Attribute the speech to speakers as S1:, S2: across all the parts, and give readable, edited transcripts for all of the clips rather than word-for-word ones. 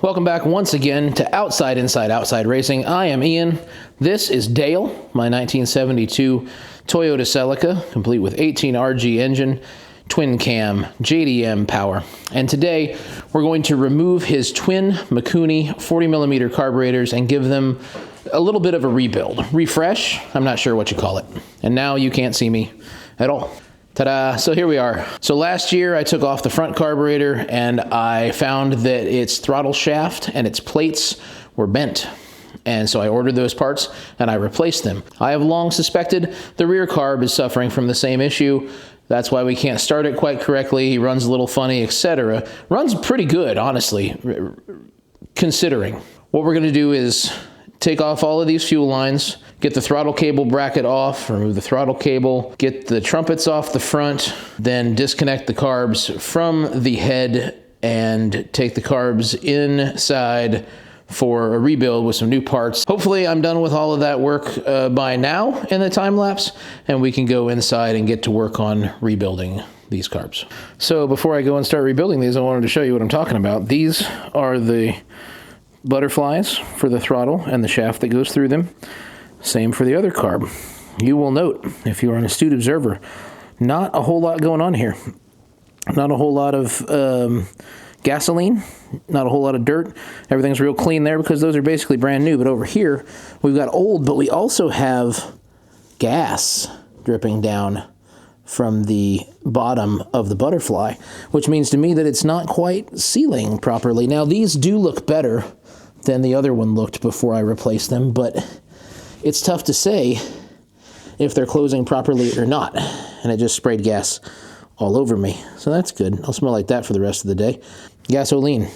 S1: Welcome back once again to Outside Inside Outside Racing. I am Ian. This is Dale, my 1972 Toyota Celica, complete with 18RG engine, twin cam, JDM power. And today we're going to remove his twin Mikuni 40mm carburetors and give them a little bit of a rebuild. Refresh, I'm not sure what you call it. And now you can't see me at all. Ta-da! So here we are. So last year I took off the front carburetor and I found that its throttle shaft and its plates were bent. And so I ordered those parts and I replaced them. I have long suspected the rear carb is suffering from the same issue. That's why we can't start it quite correctly. He runs a little funny, etc. Runs pretty good, honestly, considering. What we're going to do is take off all of these fuel lines, get the throttle cable bracket off, remove the throttle cable, get the trumpets off the front, then disconnect the carbs from the head and take the carbs inside for a rebuild with some new parts. Hopefully I'm done with all of that work by now in the time lapse, and we can go inside and get to work on rebuilding these carbs. So before I go and start rebuilding these, I wanted to show you what I'm talking about. These are the butterflies for the throttle and the shaft that goes through them. Same for the other carb. You will note, if you are an astute observer, not a whole lot going on here. Not a whole lot of gasoline, not a whole lot of dirt. Everything's real clean there because those are basically brand new. But over here, we've got old, but we also have gas dripping down from the bottom of the butterfly, which means to me that it's not quite sealing properly. Now, these do look better than the other one looked before I replaced them, but it's tough to say if they're closing properly or not. And it just sprayed gas all over me. So that's good. I'll smell like that for the rest of the day. Gasoline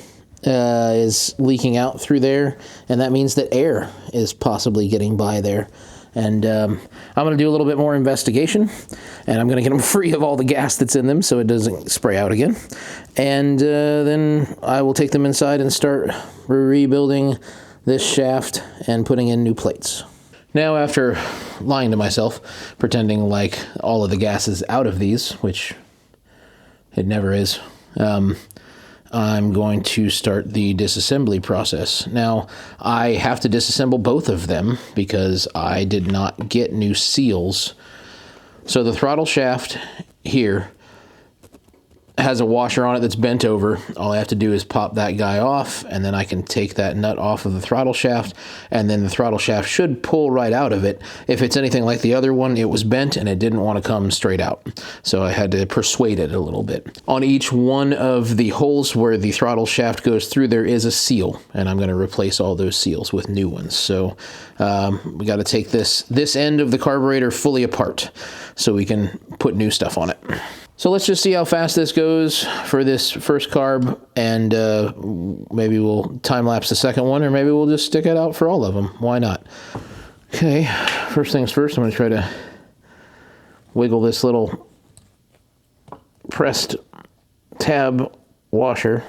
S1: is leaking out through there, and that means that air is possibly getting by there. And I'm going to do a little bit more investigation, and I'm going to get them free of all the gas that's in them so it doesn't spray out again. And then I will take them inside and start rebuilding this shaft and putting in new plates. Now, after lying to myself, pretending like all of the gas is out of these, which it never is, I'm going to start the disassembly process. Now, I have to disassemble both of them because I did not get new seals. So the throttle shaft here has a washer on it that's bent over. All I have to do is pop that guy off, and then I can take that nut off of the throttle shaft, and then the throttle shaft should pull right out of it. If it's anything like the other one, it was bent and it didn't want to come straight out. So I had to persuade it a little bit. On each one of the holes where the throttle shaft goes through, there is a seal, and I'm going to replace all those seals with new ones. So we got to take this end of the carburetor fully apart so we can put new stuff on it. So let's just see how fast this goes for this first carb, and maybe we'll time-lapse the second one, or maybe we'll just stick it out for all of them. Why not? Okay, first things first, I'm going to try to wiggle this little pressed tab washer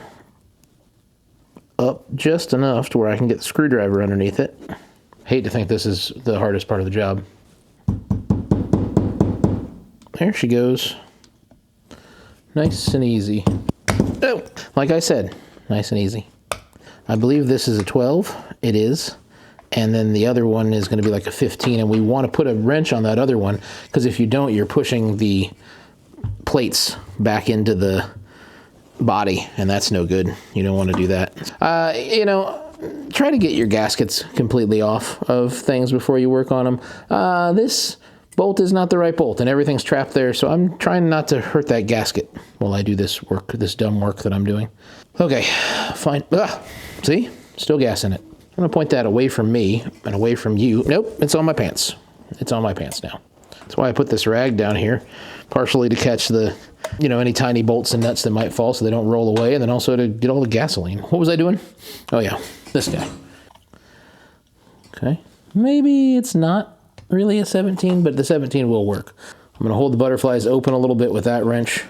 S1: up just enough to where I can get the screwdriver underneath it. Hate to think this is the hardest part of the job. There she goes. Nice and easy. Oh, like I said, nice and easy. I believe this is a 12. It is. And then the other one is going to be like a 15. And we want to put a wrench on that other one, because if you don't, you're pushing the plates back into the body, and that's no good. You don't want to do that. You know, try to get your gaskets completely off of things before you work on them. This bolt is not the right bolt, and everything's trapped there, so I'm trying not to hurt that gasket while I do this work, this dumb work that I'm doing. Okay, fine. See? Still gas in it. I'm going to point that away from me and away from you. Nope, it's on my pants. It's on my pants now. That's why I put this rag down here, partially to catch the, you know, any tiny bolts and nuts that might fall so they don't roll away, and then also to get all the gasoline. What was I doing? Oh yeah, this guy. Okay, maybe it's not really a 17, but the 17 will work. I'm going to hold the butterflies open a little bit with that wrench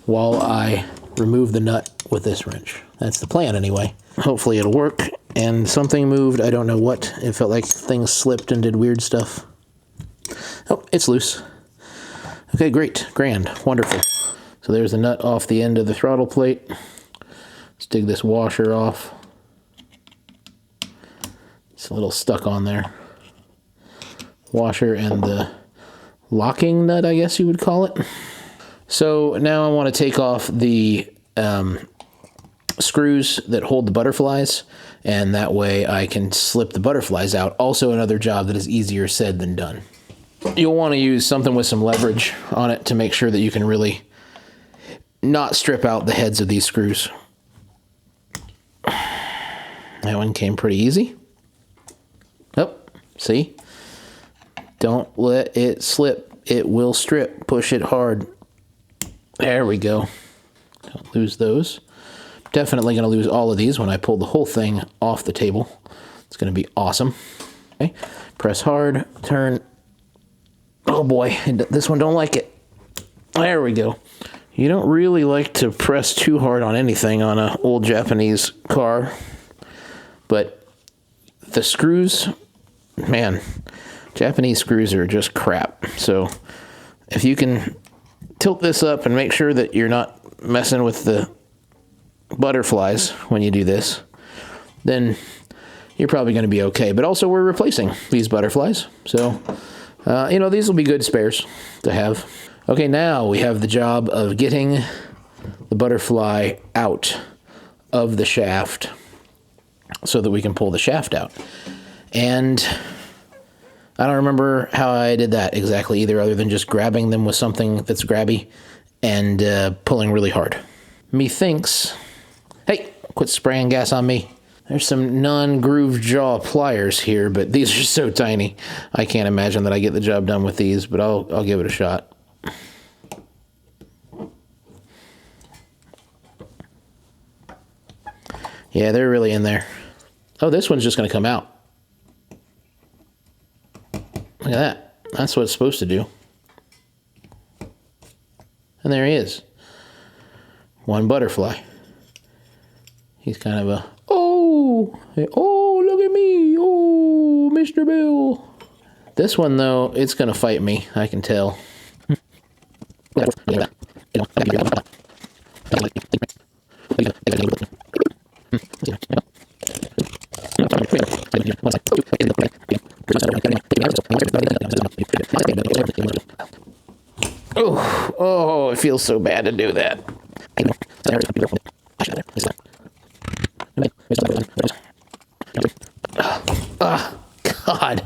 S1: while I remove the nut with this wrench. That's the plan anyway. Hopefully it'll work. And something moved. I don't know what. It felt like things slipped and did weird stuff. Oh, it's loose. Okay, great. Grand. Wonderful. So there's the nut off the end of the throttle plate. Let's dig this washer off. It's a little stuck on there. Washer and the locking nut, I guess you would call it. So now I want to take off the screws that hold the butterflies, and that way I can slip the butterflies out. Also another job that is easier said than done. You'll want to use something with some leverage on it to make sure that you can really not strip out the heads of these screws. That one came pretty easy. Oh, see? Don't let it slip. It will strip. Push it hard. There we go. Don't lose those. Definitely going to lose all of these when I pull the whole thing off the table. It's going to be awesome. Okay. Press hard. Turn. Oh boy, this one don't like it. There we go. You don't really like to press too hard on anything on an old Japanese car. But the screws, man, Japanese screws are just crap. So if you can tilt this up and make sure that you're not messing with the butterflies when you do this, then you're probably going to be okay. But also we're replacing these butterflies. So, you know, these will be good spares to have. Okay, now we have the job of getting the butterfly out of the shaft so that we can pull the shaft out. And I don't remember how I did that exactly either, other than just grabbing them with something that's grabby and pulling really hard. Methinks... Hey, quit spraying gas on me. There's some non-groove jaw pliers here, but these are so tiny. I can't imagine that I get the job done with these, but I'll give it a shot. Yeah, they're really in there. Oh, this one's just going to come out. Look at that. That's what it's supposed to do. And there he is. One butterfly. He's kind of a, oh, look at me. Oh, Mr. Bill. This one, though, it's going to fight me. I can tell. Oh, it feels so bad to do that. God.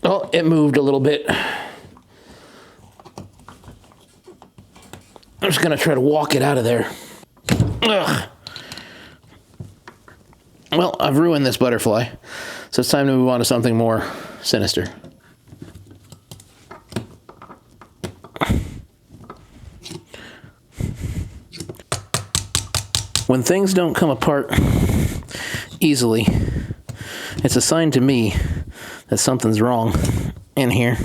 S1: Oh, it moved a little bit. I'm just going to try to walk it out of there. Ugh. Well, I've ruined this butterfly, so it's time to move on to something more sinister. When things don't come apart easily, it's a sign to me that something's wrong in here.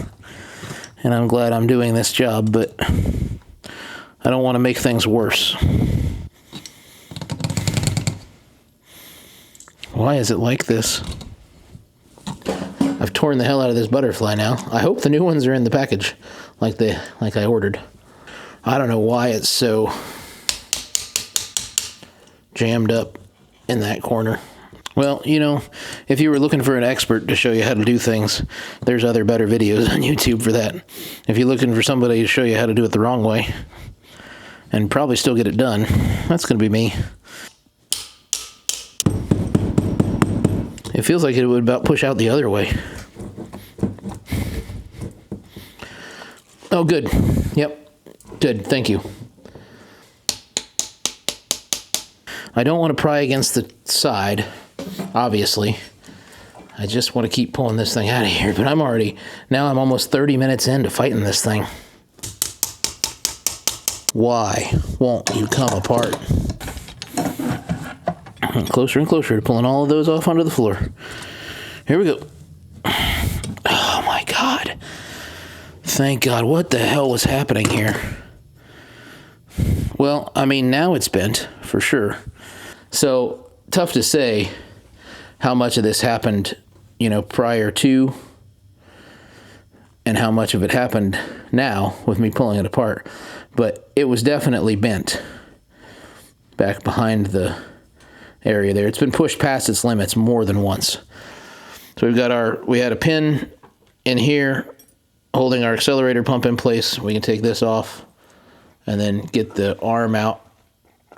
S1: And I'm glad I'm doing this job, but I don't want to make things worse. Why is it like this? I've torn the hell out of this butterfly now. I hope the new ones are in the package like I ordered. I don't know why it's so jammed up in that corner. Well, you know, if you were looking for an expert to show you how to do things, there's other better videos on YouTube for that. If you're looking for somebody to show you how to do it the wrong way and probably still get it done, that's going to be me. It feels like it would about push out the other way. Oh, good. Yep. Good. Thank you. I don't want to pry against the side, obviously. I just want to keep pulling this thing out of here, but I'm almost 30 minutes into fighting this thing. Why won't you come apart? Closer and closer to pulling all of those off onto the floor. Here we go. Oh my God. Thank God. What the hell was happening here? Well, I mean, now it's bent, for sure. So, tough to say how much of this happened, you know, prior to and how much of it happened now with me pulling it apart, but it was definitely bent back behind the area there. It's been pushed past its limits more than once. So we had a pin in here holding our accelerator pump in place. We can take this off and then get the arm out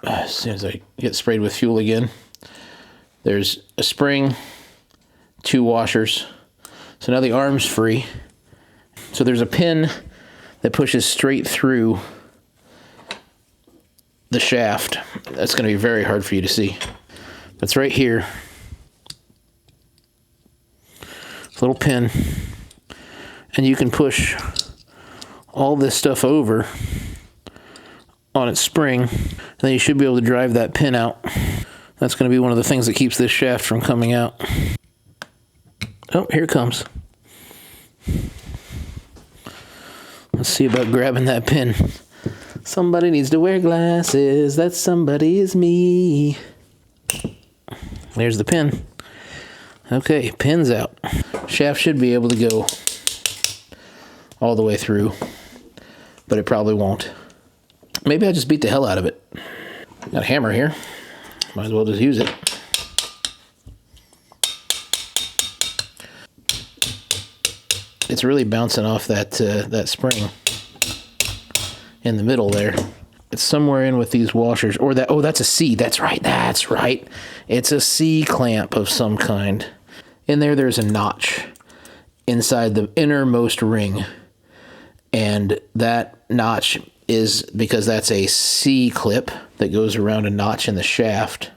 S1: as soon as I get sprayed with fuel again. There's a spring, 2 washers. So now the arm's free. So there's a pin that pushes straight through the shaft. That's going to be very hard for you to see. It's right here. Little pin. And you can push all this stuff over on its spring, and then you should be able to drive that pin out. That's going to be one of the things that keeps this shaft from coming out. Oh, here it comes. Let's see about grabbing that pin. Somebody needs to wear glasses. That somebody is me. There's the pin. Okay, pin's out. Shaft should be able to go all the way through, but it probably won't. Maybe I just beat the hell out of it. Got a hammer here. Might as well just use it. It's really bouncing off that spring in the middle there. It's somewhere in with these washers, or that. Oh, that's a C. That's right. That's right. It's a C clamp of some kind. In there, there's a notch inside the innermost ring, and that notch is because that's a C clip that goes around a notch in the shaft,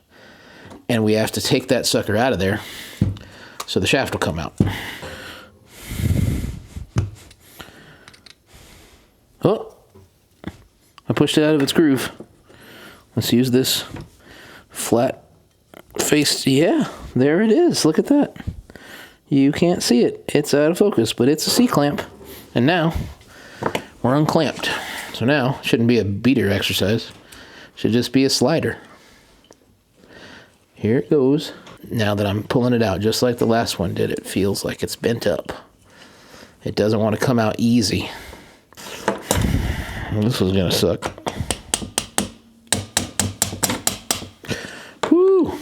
S1: and we have to take that sucker out of there so the shaft will come out. Oh, I pushed it out of its groove. Let's use this flat face. Yeah, there it is. Look at that. You can't see it. It's out of focus, but it's a C-clamp. And now we're unclamped. So now it shouldn't be a beater exercise. It should just be a slider. Here it goes. Now that I'm pulling it out, just like the last one did, it feels like it's bent up. It doesn't want to come out easy. This was gonna suck. Woo!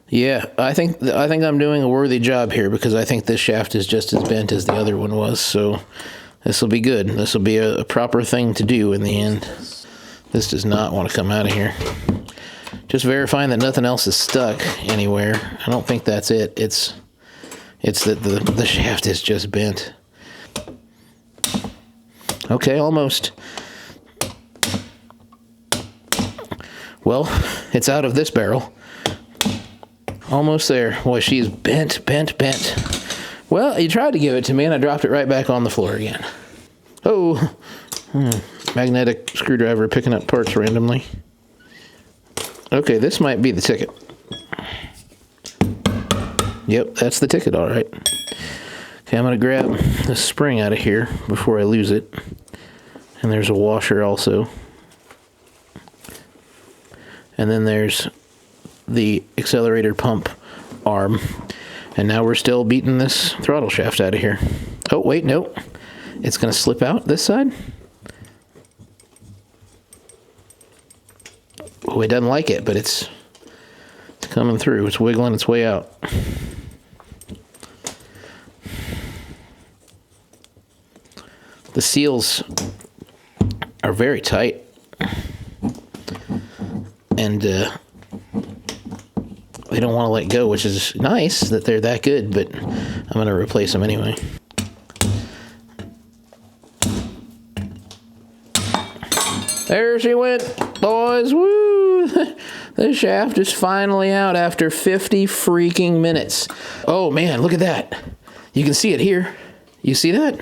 S1: Yeah, I think I'm doing a worthy job here, because I think this shaft is just as bent as the other one was. So this will be good. This will be a proper thing to do in the end. This does not want to come out of here. Just verifying that nothing else is stuck anywhere. I don't think that's it. It's that the shaft is just bent. Okay, almost. Well, it's out of this barrel. Almost there. Boy, she's bent. Well, you tried to give it to me, and I dropped it right back on the floor again. Oh, magnetic screwdriver picking up parts randomly. Okay, this might be the ticket. Yep, that's the ticket, all right. Okay, I'm going to grab the spring out of here before I lose it. And there's a washer also. And then there's the accelerator pump arm. And now we're still beating this throttle shaft out of here. Oh, wait, no. It's going to slip out this side. Oh, it doesn't like it, but it's coming through. It's wiggling its way out. The seals are very tight, and they don't want to let go, which is nice that they're that good, but I'm going to replace them anyway. There she went, boys. Woo! The shaft is finally out after 50 freaking minutes. Oh man, look at that. You can see it here. You see that?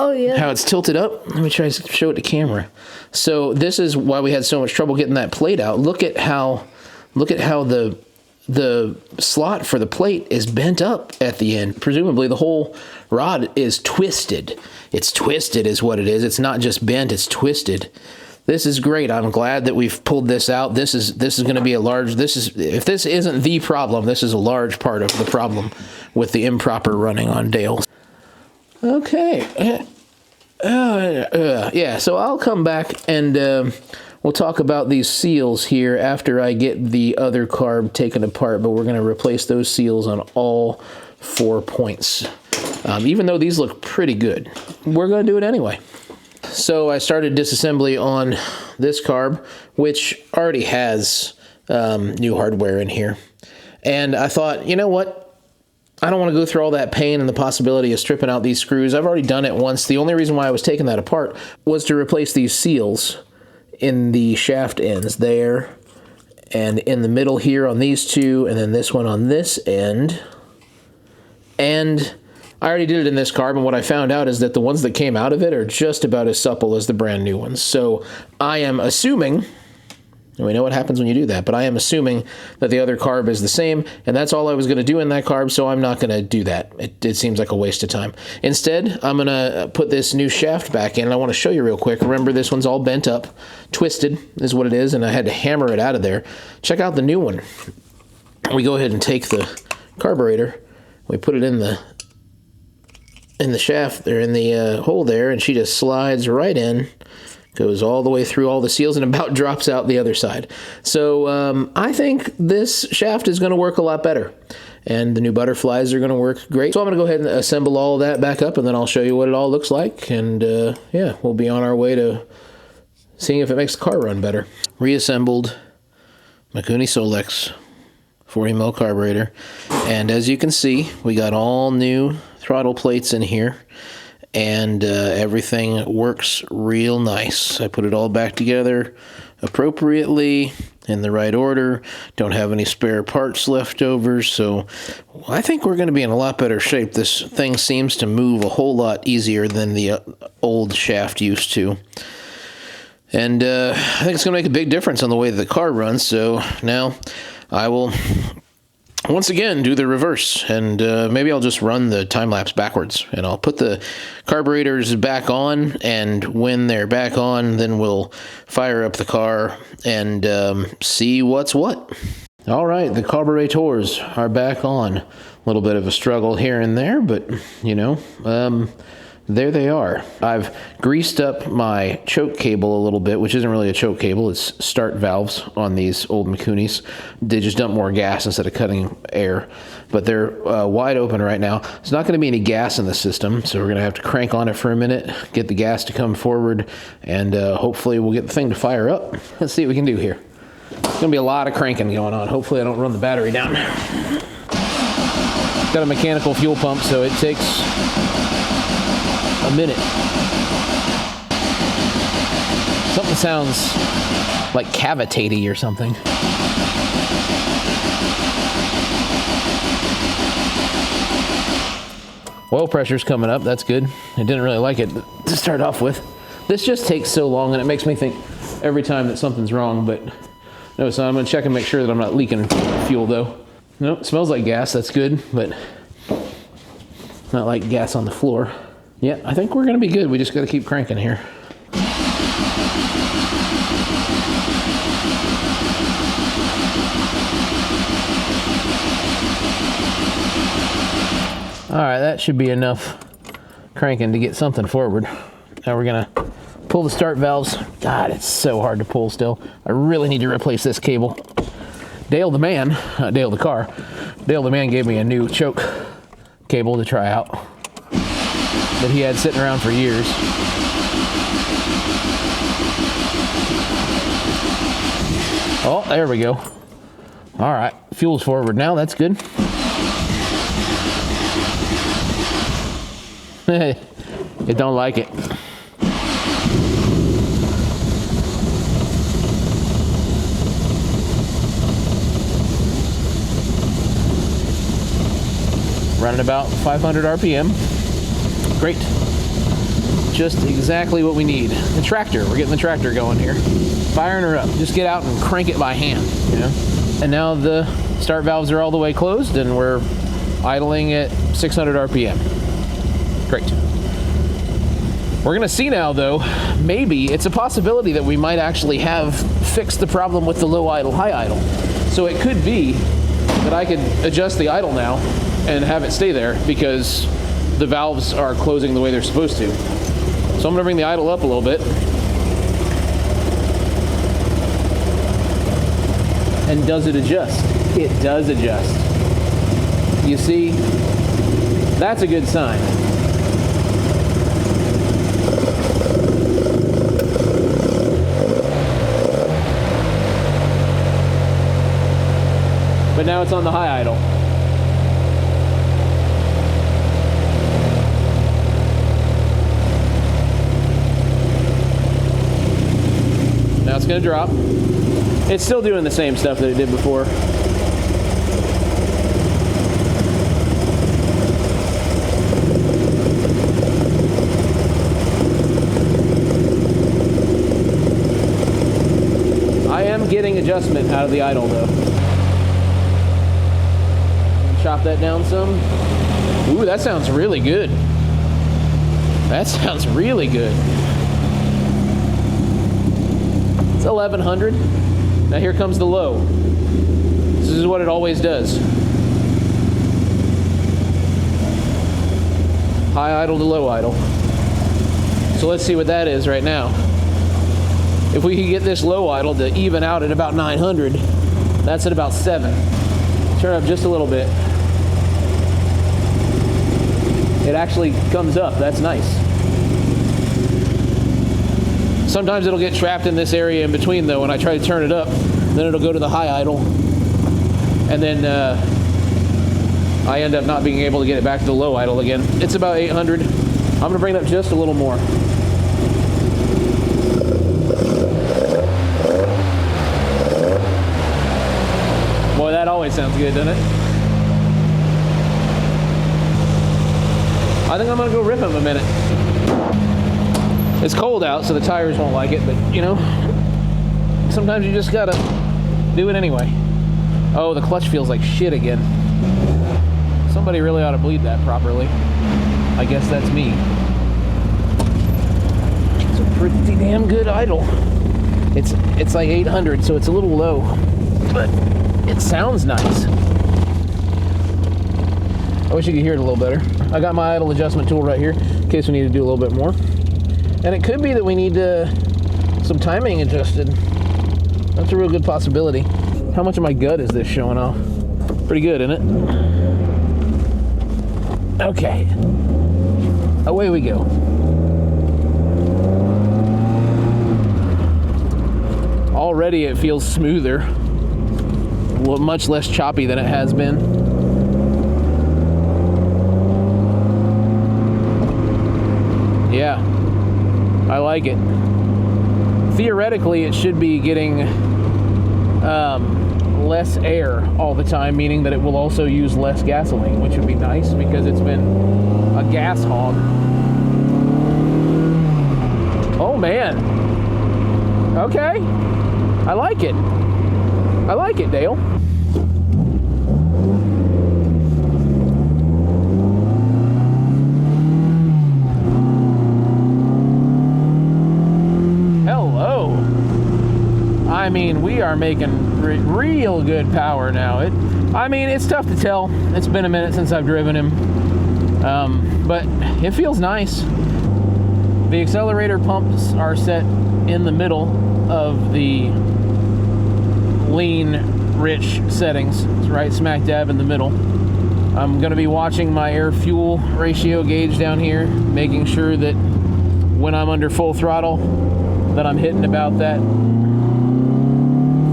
S2: Oh, yeah.
S1: How it's tilted up? Let me try to show it to camera. So this is why we had so much trouble getting that plate out. Look at how the slot for the plate is bent up at the end. Presumably the whole rod is twisted. It's twisted is what it is. It's not just bent, it's twisted. This is great. I'm glad that we've pulled this out. This is going to be a large, if this isn't the problem, this is a large part of the problem with the improper running on Dale. Okay. Yeah, so I'll come back and we'll talk about these seals here after I get the other carb taken apart, but we're going to replace those seals on all 4 points. Even though these look pretty good, we're going to do it anyway. So I started disassembly on this carb, which already has new hardware in here. And I thought, you know what? I don't want to go through all that pain and the possibility of stripping out these screws. I've already done it once. The only reason why I was taking that apart was to replace these seals in the shaft ends there and in the middle here on these two, and then this one on this end. And I already did it in this carb, and what I found out is that the ones that came out of it are just about as supple as the brand new ones. So I am assuming, and we know what happens when you do that, but I am assuming that the other carb is the same, and that's all I was going to do in that carb, so I'm not going to do that. It seems like a waste of time. Instead, I'm going to put this new shaft back in, and I want to show you real quick. Remember, this one's all bent up. Twisted is what it is, and I had to hammer it out of there. Check out the new one. We go ahead and take the carburetor, we put it in the shaft, or in the hole there, and she just slides right in. Goes all the way through all the seals and about drops out the other side. So I think this shaft is going to work a lot better. And the new butterflies are going to work great. So I'm going to go ahead and assemble all of that back up, and then I'll show you what it all looks like. And yeah, we'll be on our way to seeing if it makes the car run better. Reassembled Mikuni Solex 40mm carburetor. And as you can see, we got all new throttle plates in here. And everything works real nice. I put it all back together appropriately, in the right order. Don't have any spare parts left over, so I think we're going to be in a lot better shape. This thing seems to move a whole lot easier than the old shaft used to. And I think it's going to make a big difference on the way the car runs, so now I will once again do the reverse, and maybe I'll just run the time-lapse backwards, and I'll put the carburetors back on, and when they're back on, then we'll fire up the car and see what's what. All right, the carburetors are back on. A little bit of a struggle here and there, but, you know, there they are. I've greased up my choke cable a little bit, which isn't really a choke cable. It's start valves on these old Mikunis. They just dump more gas instead of cutting air. But they're wide open right now. There's not going to be any gas in the system, so we're going to have to crank on it for a minute, get the gas to come forward, and hopefully we'll get the thing to fire up. Let's see what we can do here. There's going to be a lot of cranking going on. Hopefully I don't run the battery down. Got a mechanical fuel pump, so it takes a minute. Something sounds like cavitaty or something. Oil pressure's coming up. That's good. I didn't really like it to start off with. This just takes so long, and it makes me think every time that something's wrong, but no, so I'm going to check and make sure that I'm not leaking fuel, though. No, it smells like gas. That's good, but not like gas on the floor. Yeah, I think we're going to be good. We just got to keep cranking here. All right, that should be enough cranking to get something forward. Now we're going to pull the start valves. God, it's so hard to pull still. I really need to replace this cable. Dale the man, not Dale the car, Dale the man gave me a new choke cable to try out that he had sitting around for years. Oh, there we go. All right, fuel's forward now. That's good. It don't like it. Running about 500 RPM. Great. Just exactly what we need. The tractor, we're getting the tractor going here. Firing her up. Just get out and crank it by hand, you know? And now the start valves are all the way closed and we're idling at 600 RPM. Great. We're gonna see now though, maybe it's a possibility that we might actually have fixed the problem with the low idle, high idle. So it could be that I could adjust the idle now and have it stay there, because the valves are closing the way they're supposed to. So I'm gonna bring the idle up a little bit. And does it adjust? It does adjust. You see, that's a good sign. But now it's on the high idle. Now it's going to drop. It's still doing the same stuff that it did before. I am getting adjustment out of the idle though. Chop that down some. Ooh, that sounds really good. That sounds really good. It's 1100. Now here comes the low. This is what it always does. High idle to low idle. So let's see what that is right now. If we can get this low idle to even out at about 900, that's at about 7. Turn up just a little bit. It actually comes up. That's nice. Sometimes it'll get trapped in this area in between though when I try to turn it up. Then it'll go to the high idle. And then I end up not being able to get it back to the low idle again. It's about 800. I'm going to bring it up just a little more. Boy, that always sounds good, doesn't it? I think I'm going to go rip him a minute. It's cold out, so the tires won't like it, but, you know, sometimes you just got to do it anyway. Oh, the clutch feels like shit again. Somebody really ought to bleed that properly. I guess that's me. It's a pretty damn good idle. It's like 800, so it's a little low, but it sounds nice. I wish you could hear it a little better. I got my idle adjustment tool right here in case we need to do a little bit more. And it could be that we need some timing adjusted. That's a real good possibility. How much of my gut is this showing off? Pretty good, isn't it? Okay. Away we go. Already it feels smoother. Much less choppy than it has been. Yeah. I like it. Theoretically, it should be getting less air all the time, meaning that it will also use less gasoline, which would be nice because it's been a gas hog. Oh man. Okay. I like it. I like it, Dale. Hello. I mean, we are making real good power now. I mean, it's tough to tell. It's been a minute since I've driven him, but it feels nice. The accelerator pumps are set in the middle of the lean, rich settings. It's right smack dab in the middle. I'm going to be watching my air-fuel ratio gauge down here, making sure that when I'm under full throttle, that I'm hitting about that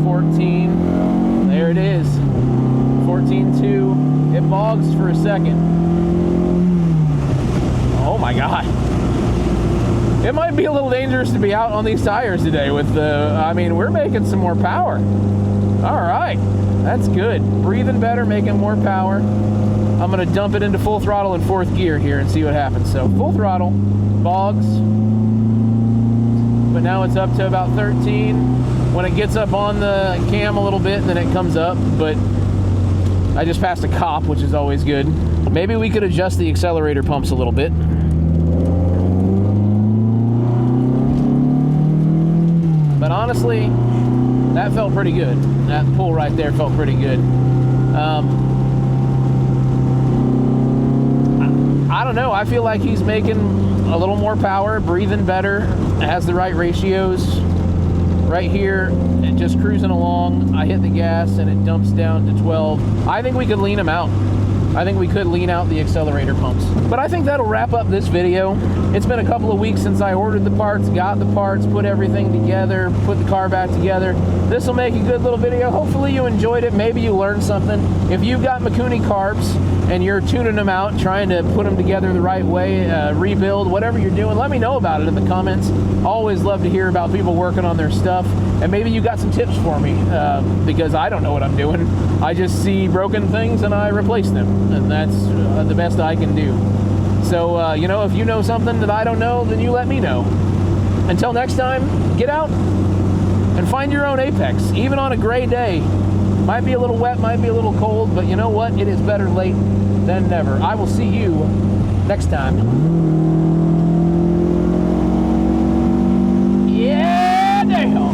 S1: 14. There it is. 14.2. It bogs for a second. Oh my God. It might be a little dangerous to be out on these tires today with the, I mean, we're making some more power. All right. That's good. Breathing better, making more power. I'm going to dump it into full throttle in 4th gear here and see what happens. So full throttle, bogs. But now it's up to about 13. When it gets up on the cam a little bit, then it comes up. But I just passed a cop, which is always good. Maybe we could adjust the accelerator pumps a little bit. But honestly, that felt pretty good. That pull right there felt pretty good. I don't know. I feel like he's making a little more power, breathing better, has the right ratios. Right here, and just cruising along, I hit the gas and it dumps down to 12. I think we could lean him out. I think we could lean out the accelerator pumps. But I think that'll wrap up this video. It's been a couple of weeks since I ordered the parts, got the parts, put everything together, put the car back together. This will make a good little video. Hopefully you enjoyed it. Maybe you learned something. If you've got Mikuni carbs and you're tuning them out, trying to put them together the right way, rebuild, whatever you're doing, let me know about it in the comments. Always love to hear about people working on their stuff. And maybe you got some tips for me, because I don't know what I'm doing. I just see broken things and I replace them. And that's the best I can do. So, you know, if you know something that I don't know, then you let me know. Until next time, get out and find your own apex, even on a gray day. Might be a little wet, might be a little cold, but you know what? It is better late than never. I will see you next time. Yeah, damn.